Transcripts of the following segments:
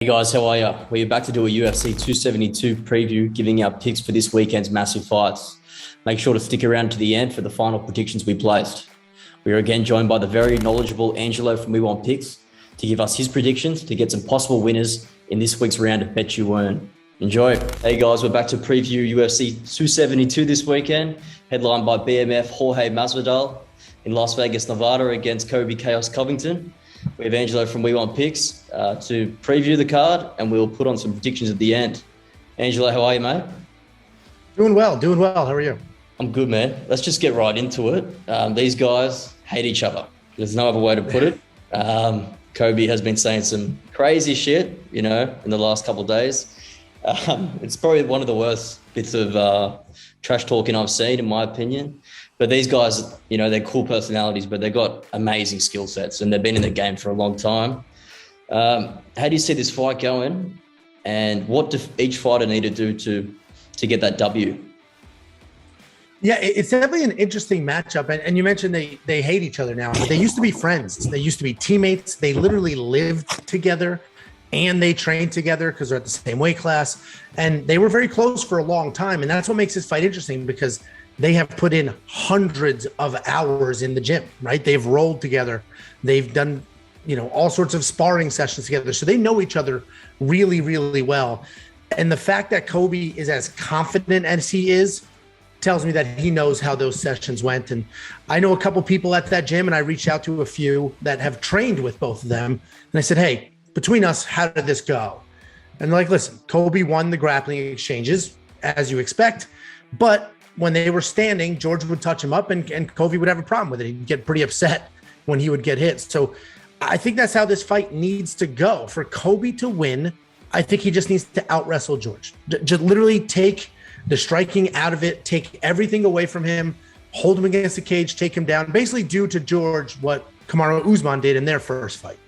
Hey guys, how are you? We're back to do a UFC 272 preview, giving our picks for this weekend's massive fights. Make sure to stick around to the end for the final predictions we placed. We are again joined by the very knowledgeable Angelo from BETU On Picks to give us his predictions to get some possible winners in this week's round of BetU Earn. Enjoy. Hey guys, we're back to preview UFC 272 this weekend, headlined by BMF Jorge Masvidal in Las Vegas, Nevada against Colby Covington. We have Angelo from BETU On Picks to preview the card, and we'll put on some predictions at the end. Angelo, how are you, mate? Doing well. How are you? I'm good, man. Let's just get right into it. These guys hate each other. There's no other way to put it. Colby has been saying some crazy shit, in the last couple of days. It's probably one of the worst bits of trash talking I've seen, in my opinion. But these guys, they're cool personalities, but they've got amazing skill sets and they've been in the game for a long time. How do you see this fight going? And what do each fighter need to do to get that W? Yeah, it's definitely an interesting matchup. And you mentioned they hate each other now. They used to be friends. They used to be teammates. They literally lived together and they trained together because they're at the same weight class. And they were very close for a long time. And that's what makes this fight interesting, because they have put in hundreds of hours in the gym, right? They've rolled together. They've done, all sorts of sparring sessions together. So they know each other really, really well. And the fact that Colby is as confident as he is tells me that he knows how those sessions went. And I know a couple people at that gym, and I reached out to a few that have trained with both of them. And I said, hey, between us, how did this go? And they're like, listen, Colby won the grappling exchanges, as you expect, but when they were standing, George would touch him up and Colby would have a problem with it. He'd get pretty upset when he would get hit. So I think that's how this fight needs to go. For Colby to win, I think he just needs to out-wrestle George. Just literally take the striking out of it, take everything away from him, hold him against the cage, take him down, basically do to George what Kamaru Usman did in their first fight.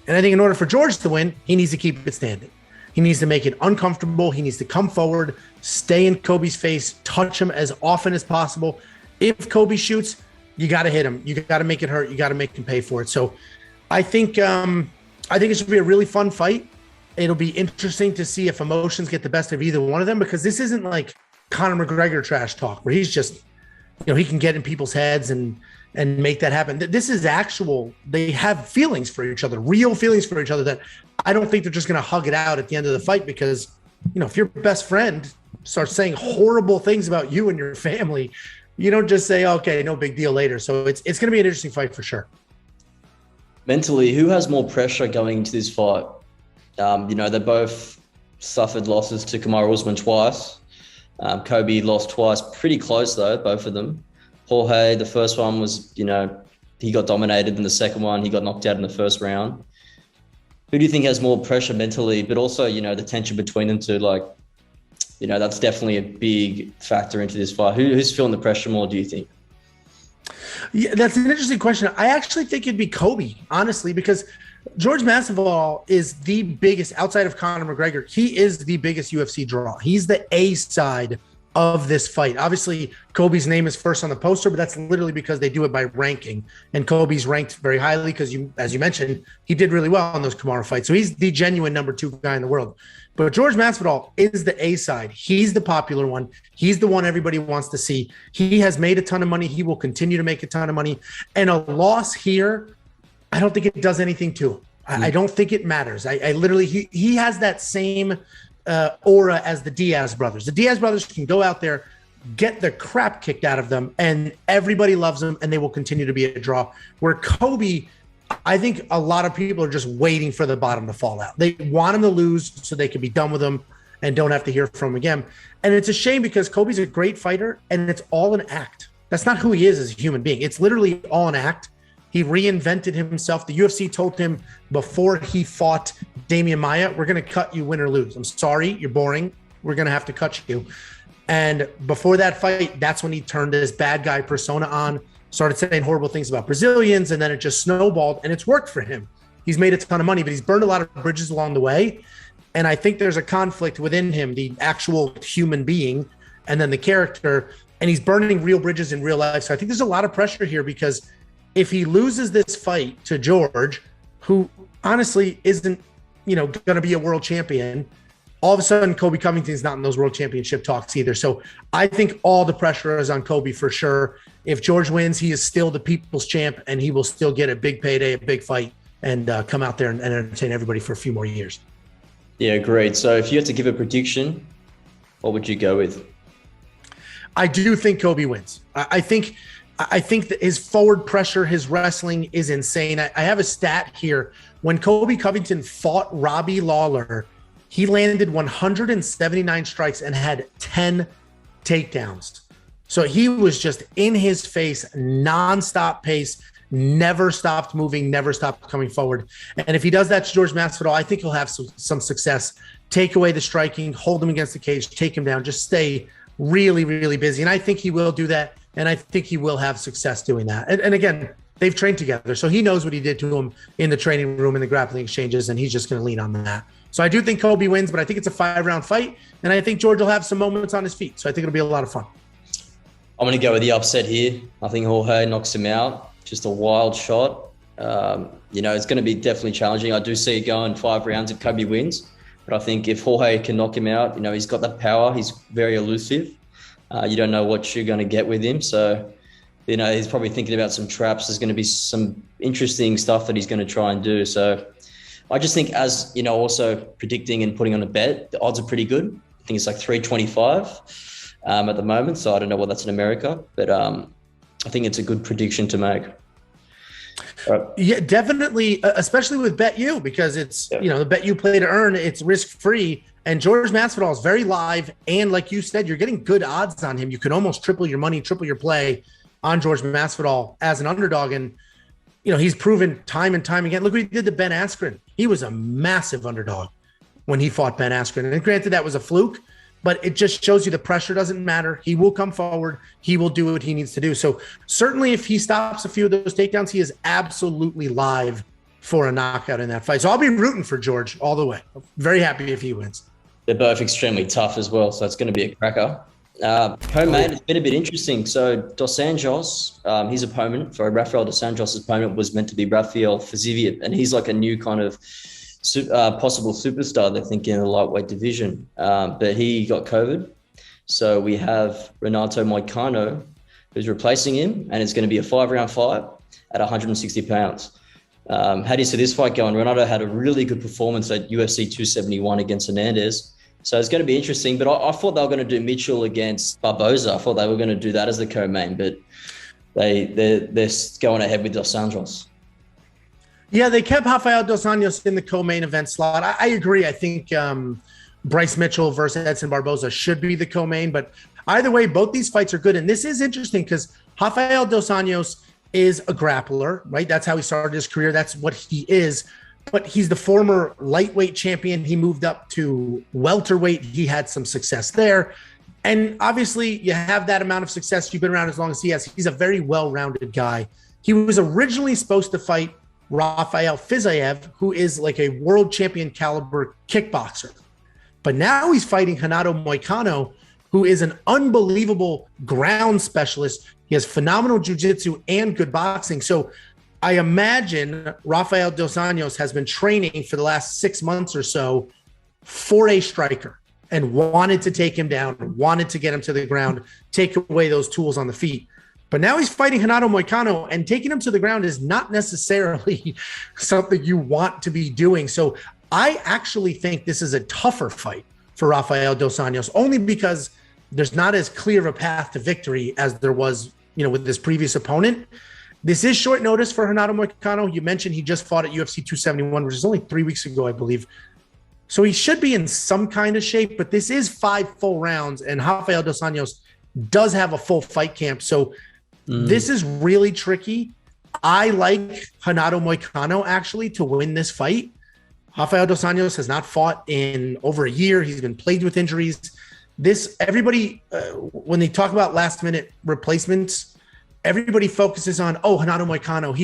And I think in order for George to win, he needs to keep it standing. He needs to make it uncomfortable. He needs to come forward, stay in Colby's face, touch him as often as possible. If Colby shoots, you got to hit him. You got to make it hurt. You got to make him pay for it. So I think it should be a really fun fight. It'll be interesting to see if emotions get the best of either one of them, because this isn't like Conor McGregor trash talk where he's just, he can get in people's heads and make that happen. This is actual. They have feelings for each other, real feelings for each other, that I don't think they're just going to hug it out at the end of the fight, because, if your best friend starts saying horrible things about you and your family, you don't just say, okay, no big deal later. So it's going to be an interesting fight for sure. Mentally, who has more pressure going into this fight? They both suffered losses to Kamaru Usman twice. Colby lost twice, pretty close though, both of them. Jorge, the first one was, he got dominated. In the second one, he got knocked out in the first round. Who do you think has more pressure mentally, but also, the tension between them two? That's definitely a big factor into this fight. Who's feeling the pressure more, do you think? Yeah, that's an interesting question. I actually think it'd be Colby, honestly, because Jorge Masvidal is the biggest, outside of Conor McGregor, he is the biggest UFC draw. He's the A side of this fight. Obviously, Colby's name is first on the poster, but that's literally because they do it by ranking. And Colby's ranked very highly because, as you mentioned, he did really well on those Kamaru fights. So he's the genuine number 2 guy in the world. But Jorge Masvidal is the A side. He's the popular one. He's the one everybody wants to see. He has made a ton of money. He will continue to make a ton of money. And a loss here, I don't think it does anything to him. I don't think it matters. I literally, he has that same aura as the Diaz brothers. The Diaz brothers can go out there, get the crap kicked out of them, and everybody loves them, and they will continue to be a draw. Where Colby, I think a lot of people are just waiting for the bottom to fall out. They want him to lose so they can be done with him and don't have to hear from him again. And it's a shame, because Colby's a great fighter, and it's all an act. That's not who he is as a human being. It's literally all an act. He reinvented himself. The UFC told him before he fought Damian Maia, we're going to cut you win or lose. I'm sorry, you're boring. We're going to have to cut you. And before that fight, that's when he turned his bad guy persona on, started saying horrible things about Brazilians, and then it just snowballed, and it's worked for him. He's made a ton of money, but he's burned a lot of bridges along the way. And I think there's a conflict within him, the actual human being, and then the character, and he's burning real bridges in real life. So I think there's a lot of pressure here, because if he loses this fight to George, who honestly isn't going to be a world champion. All of a sudden, Colby Covington's not in those world championship talks either. So I think all the pressure is on Colby for sure. If George wins, he is still the people's champ, and he will still get a big payday, a big fight, and come out there and entertain everybody for a few more years. Yeah, great. So if you had to give a prediction, what would you go with? I do think Colby wins. I think that his forward pressure, his wrestling is insane. I have a stat here. When Colby Covington fought Robbie Lawler, he landed 179 strikes and had 10 takedowns. So he was just in his face, nonstop pace, never stopped moving, never stopped coming forward. And if he does that to Jorge Masvidal, I think he'll have some success. Take away the striking, hold him against the cage, take him down, just stay really, really busy. And I think he will do that. And I think he will have success doing that. And again, they've trained together. So he knows what he did to him in the training room, in the grappling exchanges, and he's just going to lean on that. So I do think Colby wins, but I think it's a 5-round fight. And I think George will have some moments on his feet. So I think it'll be a lot of fun. I'm going to go with the upset here. I think Jorge knocks him out. Just a wild shot. It's going to be definitely challenging. I do see it going 5 rounds if Colby wins. But I think if Jorge can knock him out, he's got that power. He's very elusive. You don't know what you're going to get with him. So, he's probably thinking about some traps. There's going to be some interesting stuff that he's going to try and do. So I just think as, also predicting and putting on a bet, the odds are pretty good. I think it's like 325 at the moment. So I don't know what that's in America, but I think it's a good prediction to make. Yeah, definitely, especially with BetU, because it's, the BetU Play to Earn, it's risk-free. And Jorge Masvidal is very live. And like you said, you're getting good odds on him. You can almost triple your money, triple your play on Jorge Masvidal as an underdog. And, he's proven time and time again. Look what he did to Ben Askren. He was a massive underdog when he fought Ben Askren. And granted, that was a fluke, but it just shows you the pressure doesn't matter. He will come forward. He will do what he needs to do. So certainly if he stops a few of those takedowns, he is absolutely live for a knockout in that fight. So I'll be rooting for George all the way. Very happy if he wins. They're both extremely tough as well, so it's going to be a cracker. Co-main, it's been a bit interesting. So Dos Anjos, his opponent, Rafael Dos Anjos' opponent was meant to be Rafael Fiziev, and he's like a new kind of possible superstar, they're thinking, in the lightweight division. But he got COVID. So we have Renato Moicano, who's replacing him, and it's going to be a 5-round fight at 160 pounds. How do you see this fight going? Renato had a really good performance at UFC 271 against Hernandez. So it's going to be interesting. But I thought they were going to do Mitchell against Barboza. I thought they were going to do that as the co-main, but they're going ahead with Dos Anjos. Yeah, they kept Rafael Dos Anjos in the co-main event slot. I agree. I think Bryce Mitchell versus Edson Barboza should be the co-main. But either way, both these fights are good. And this is interesting because Rafael Dos Anjos is a grappler, right? That's how he started his career. That's what he is. But he's the former lightweight champion. He moved up to welterweight. He had some success there. And obviously, you have that amount of success. You've been around as long as he has. He's a very well-rounded guy. He was originally supposed to fight Rafael Fiziev, who is like a world champion caliber kickboxer. But now he's fighting Renato Moicano, who is an unbelievable ground specialist. He has phenomenal jiu-jitsu and good boxing. So I imagine Rafael Dos Anjos has been training for the last 6 months or so for a striker and wanted to take him down, wanted to get him to the ground, take away those tools on the feet. But now he's fighting Renato Moicano, and taking him to the ground is not necessarily something you want to be doing. So I actually think this is a tougher fight for Rafael Dos Anjos, only because there's not as clear of a path to victory as there was, with this previous opponent. This is short notice for Renato Moicano. You mentioned he just fought at UFC 271, which is only 3 weeks ago, I believe. So he should be in some kind of shape, but this is 5 full rounds, and Rafael Dos Anjos does have a full fight camp. So this is really tricky. I like Renato Moicano actually to win this fight. Rafael Dos Anjos has not fought in over a year. He's been plagued with injuries. Everybody, when they talk about last minute replacements, everybody focuses on, Renato Moicano,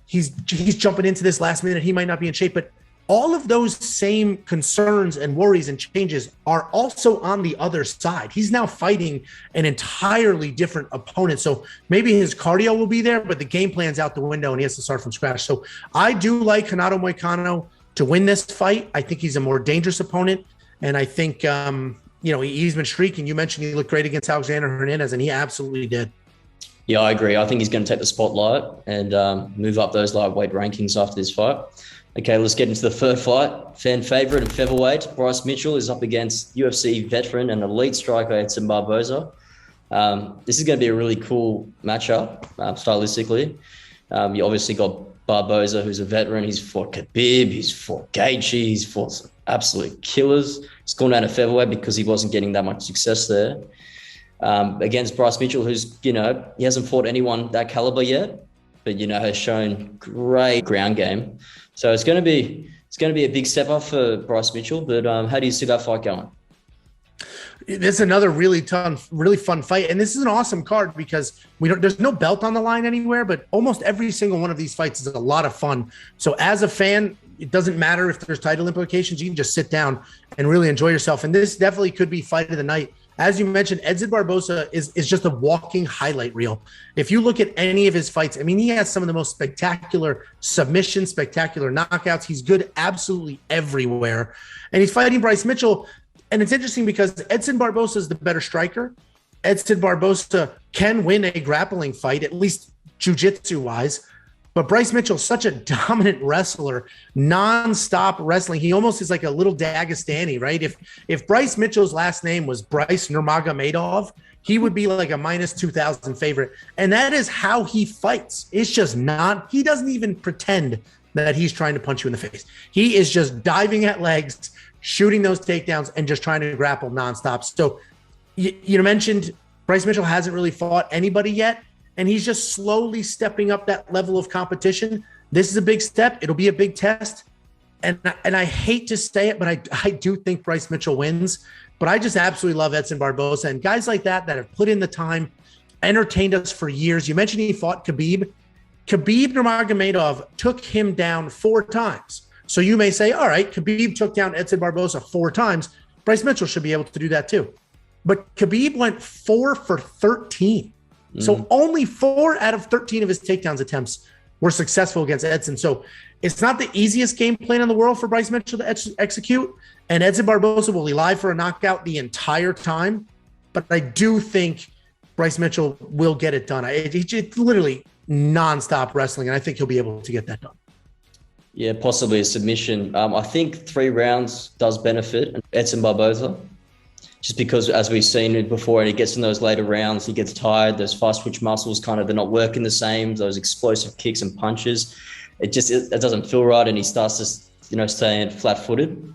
he's jumping into this last minute. He might not be in shape, but all of those same concerns and worries and changes are also on the other side. He's now fighting an entirely different opponent. So maybe his cardio will be there, but the game plan's out the window and he has to start from scratch. So I do like Renato Moicano. to win this fight. I think he's a more dangerous opponent. And I think, he's been streaking. You mentioned he looked great against Alexander Hernandez, and he absolutely did. Yeah, I agree. I think he's going to take the spotlight and move up those lightweight rankings after this fight. Okay, let's get into the third fight. Fan favorite and featherweight, Bryce Mitchell is up against UFC veteran and elite striker Edson Barboza. This is going to be a really cool matchup, stylistically. You obviously got Barboza, who's a veteran. He's fought Khabib, he's fought Gaethje, he's fought some absolute killers. He's gone down to featherweight because he wasn't getting that much success there. Against Bryce Mitchell, who's, he hasn't fought anyone that caliber yet, but, has shown great ground game. So it's going to be a big step up for Bryce Mitchell. But how do you see that fight going? This is another really fun fight. And this is an awesome card because there's no belt on the line anywhere, but almost every single one of these fights is a lot of fun. So as a fan, it doesn't matter if there's title implications. You can just sit down and really enjoy yourself. And this definitely could be fight of the night. As you mentioned, Edson Barboza is just a walking highlight reel. If you look at any of his fights, he has some of the most spectacular submissions, spectacular knockouts. He's good absolutely everywhere. And he's fighting Bryce Mitchell. And it's interesting because Edson Barboza is the better striker. Edson Barboza can win a grappling fight, at least jiu-jitsu wise. But Bryce Mitchell's such a dominant wrestler, nonstop wrestling. He almost is like a little Dagestani, right? If Bryce Mitchell's last name was Bryce Nurmagomedov, he would be like a minus 2,000 favorite. And that is how he fights. It's just he doesn't even pretend that he's trying to punch you in the face. He is just diving at legs, shooting those takedowns, and just trying to grapple nonstop. So you mentioned Bryce Mitchell hasn't really fought anybody yet. And he's just slowly stepping up that level of competition. This is a big step. It'll be a big test. And I hate to say it, but I do think Bryce Mitchell wins. But I just absolutely love Edson Barboza. And guys like that have put in the time, entertained us for years. You mentioned he fought Khabib. Khabib Nurmagomedov took him down 4 times. So you may say, all right, Khabib took down Edson Barboza 4 times. Bryce Mitchell should be able to do that too. But Khabib went 4 for 13. So only 4 out of 13 of his takedowns attempts were successful against Edson. So it's not the easiest game plan in the world for Bryce Mitchell to execute. And Edson Barboza will rely for a knockout the entire time. But I do think Bryce Mitchell will get it done. It's literally nonstop wrestling, and I think he'll be able to get that done. Yeah, possibly a submission. I think 3 rounds does benefit Edson Barboza. Just because, as we've seen it before, and he gets in those later rounds, he gets tired. Those fast twitch muscles they're not working the same. Those explosive kicks and punches, it doesn't feel right, and he starts to, staying flat-footed.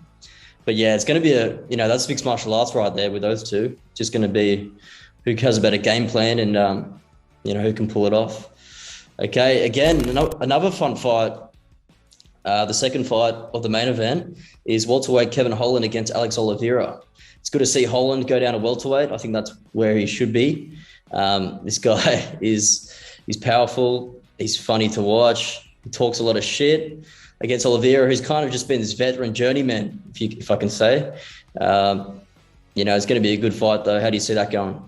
But yeah, it's going to be that's mixed martial arts right there with those two. Just going to be who has a better game plan and who can pull it off. Okay, again, another fun fight. The second fight of the main event is welterweight Kevin Holland against Alex Oliveira. It's good to see Holland go down to welterweight. I think that's where he should be. This guy he's powerful. He's funny to watch. He talks a lot of shit. Against Oliveira, who's kind of just been this veteran journeyman, if I can say. It's going to be a good fight, though. How do you see that going?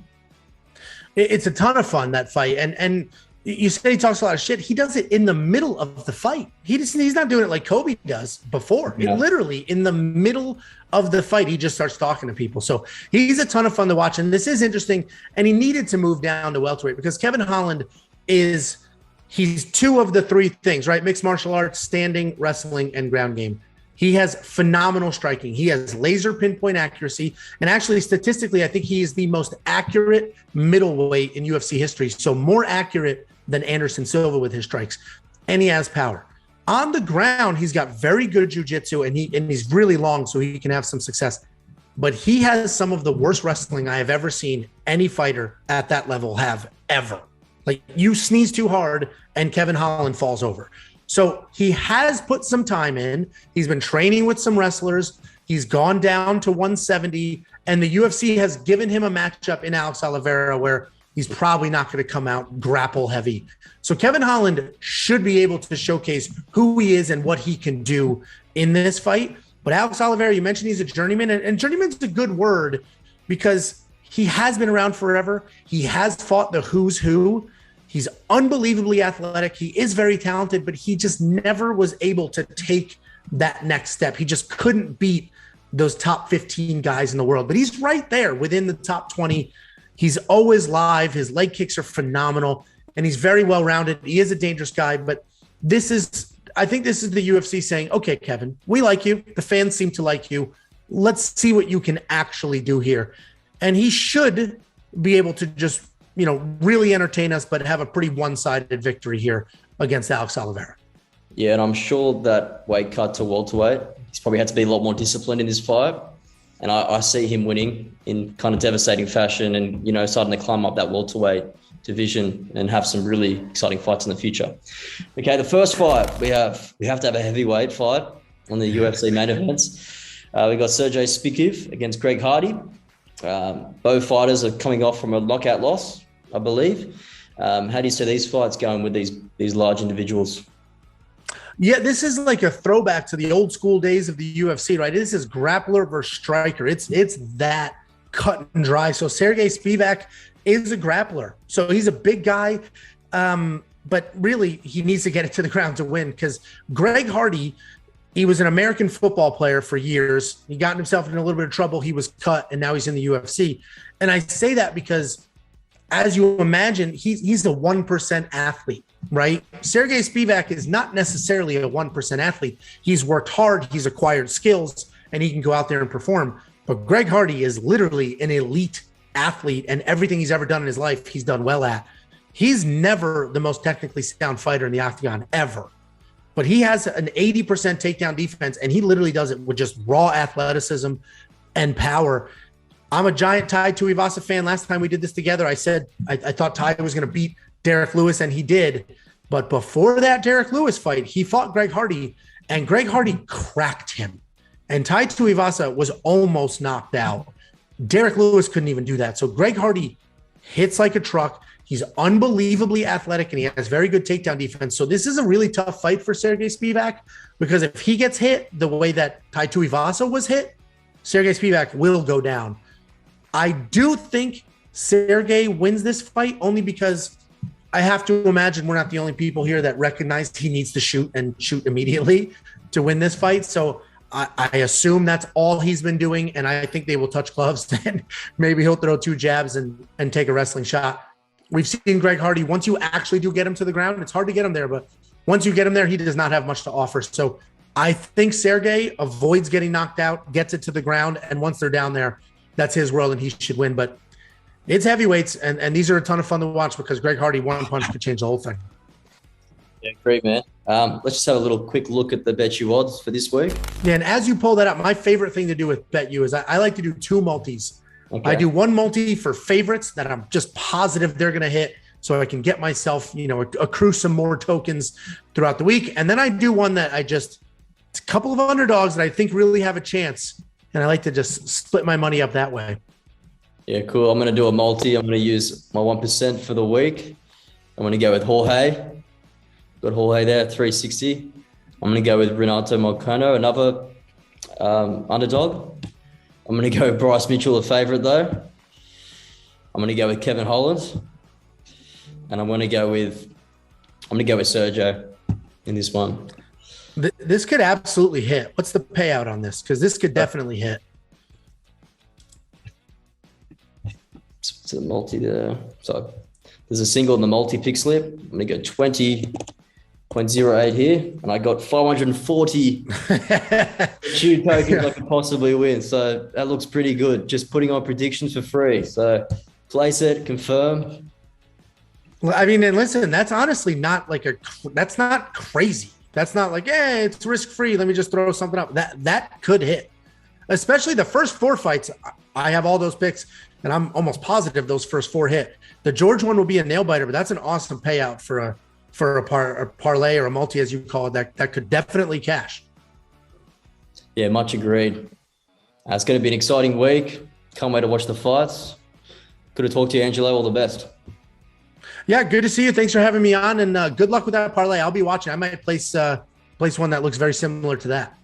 It's a ton of fun, that fight. And you say he talks a lot of shit. He does it in the middle of the fight. He's not doing it like Kobe does before. Yeah. Literally in the middle of the fight, he just starts talking to people. So he's a ton of fun to watch. And this is interesting. And he needed to move down to welterweight because Kevin Holland he's 2 of the 3 things, right? Mixed martial arts, standing, wrestling, and ground game. He has phenomenal striking. He has laser pinpoint accuracy. And actually, statistically, I think he is the most accurate middleweight in UFC history. So more accurate than Anderson Silva with his strikes. And he has power. On the ground, he's got very good jiu-jitsu, and he's really long, so he can have some success. But he has some of the worst wrestling I have ever seen any fighter at that level have ever. Like, you sneeze too hard, and Kevin Holland falls over. So he has put some time in. He's been training with some wrestlers. He's gone down to 170, and the UFC has given him a matchup in Alex Oliveira where he's probably not going to come out grapple heavy. So Kevin Holland should be able to showcase who he is and what he can do in this fight. But Alex Oliveira, you mentioned he's a journeyman, and journeyman's a good word because he has been around forever. He has fought the who's who. He's unbelievably athletic. He is very talented, but he just never was able to take that next step. He just couldn't beat those top 15 guys in the world, but he's right there within the top 20. He's always live. His leg kicks are phenomenal, and he's very well-rounded. He is a dangerous guy, but I think this is the UFC saying, okay, Kevin, we like you. The fans seem to like you. Let's see what you can actually do here. And he should be able to just, really entertain us, but have a pretty one-sided victory here against Alex Oliveira. Yeah, and I'm sure that weight cut to welterweight, he's probably had to be a lot more disciplined in this fight. And I see him winning in kind of devastating fashion and, starting to climb up that welterweight division and have some really exciting fights in the future. Okay, the first fight, we have to have a heavyweight fight on the UFC main events. We got Sergey Spivak against Greg Hardy. Both fighters are coming off from a knockout loss, I believe. How do you see these fights going with these large individuals? Yeah, this is like a throwback to the old school days of the UFC, right? This is grappler versus striker. It's that cut and dry. So Sergey Spivak is a grappler. So he's a big guy, but really he needs to get it to the ground to win, because Greg Hardy, he was an American football player for years. He got himself in a little bit of trouble. He was cut, and now he's in the UFC. And I say that because, as you imagine, he's a 1% athlete, right? Sergey Spivak is not necessarily a 1% athlete. He's worked hard, he's acquired skills, and he can go out there and perform. But Greg Hardy is literally an elite athlete, and everything he's ever done in his life, he's done well at. He's never the most technically sound fighter in the octagon, ever. But he has an 80% takedown defense, and he literally does it with just raw athleticism and power. I'm a giant Tai Tuivasa fan. Last time we did this together, I said I thought Tai was going to beat Derek Lewis, and he did. But before that Derek Lewis fight, he fought Greg Hardy, and Greg Hardy cracked him. And Tai Tuivasa was almost knocked out. Derek Lewis couldn't even do that. So Greg Hardy hits like a truck. He's unbelievably athletic, and he has very good takedown defense. So this is a really tough fight for Sergey Spivak, because if he gets hit the way that Tai Tuivasa was hit, Sergey Spivak will go down. I do think Sergey wins this fight, only because I have to imagine we're not the only people here that recognize he needs to shoot and shoot immediately to win this fight. So I assume that's all he's been doing, and I think they will touch gloves. And maybe he'll throw 2 jabs and take a wrestling shot. We've seen Greg Hardy, once you actually do get him to the ground, it's hard to get him there, but once you get him there, he does not have much to offer. So I think Sergey avoids getting knocked out, gets it to the ground, and once they're down there, that's his world and he should win. But it's heavyweights, and these are a ton of fun to watch, because Greg Hardy, one punch could change the whole thing. Yeah, great, man. Let's just have a little quick look at the BetU odds for this week. Yeah, and as you pull that up, my favorite thing to do with BetU is I like to do 2 multis. Okay. I do 1 multi for favorites that I'm just positive they're going to hit, so I can get myself, accrue some more tokens throughout the week. And then I do one that it's a couple of underdogs that I think really have a chance, and I like to just split my money up that way. Yeah, cool. I'm going to do a multi. I'm going to use my 1% for the week. I'm going to go with Jorge. Got Jorge there, 360. I'm going to go with Renato Moicano, another underdog. I'm going to go with Bryce Mitchell, a favorite though. I'm going to go with Kevin Holland. And I'm going to go with Sergio in this one. This could absolutely hit. What's the payout on this? Because this could definitely hit. It's a multi there. So there's a single in the multi-pick slip. I'm going to go 20.08 here. And I got 540 shoe tokens I could possibly win. So that looks pretty good. Just putting on predictions for free. So place it, confirm. Well, I mean, and listen, that's honestly not that's not crazy. That's not like, hey, it's risk-free. Let me just throw something up. That could hit. Especially the first 4 fights. I have all those picks, and I'm almost positive those first 4 hit. The George one will be a nail biter, but that's an awesome payout for a parlay or a multi, as you call it, that could definitely cash. Yeah, much agreed. It's going to be an exciting week. Can't wait to watch the fights. Good to talk to you, Angelo. All the best. Yeah, good to see you. Thanks for having me on, and good luck with that parlay. I'll be watching. I might place one that looks very similar to that.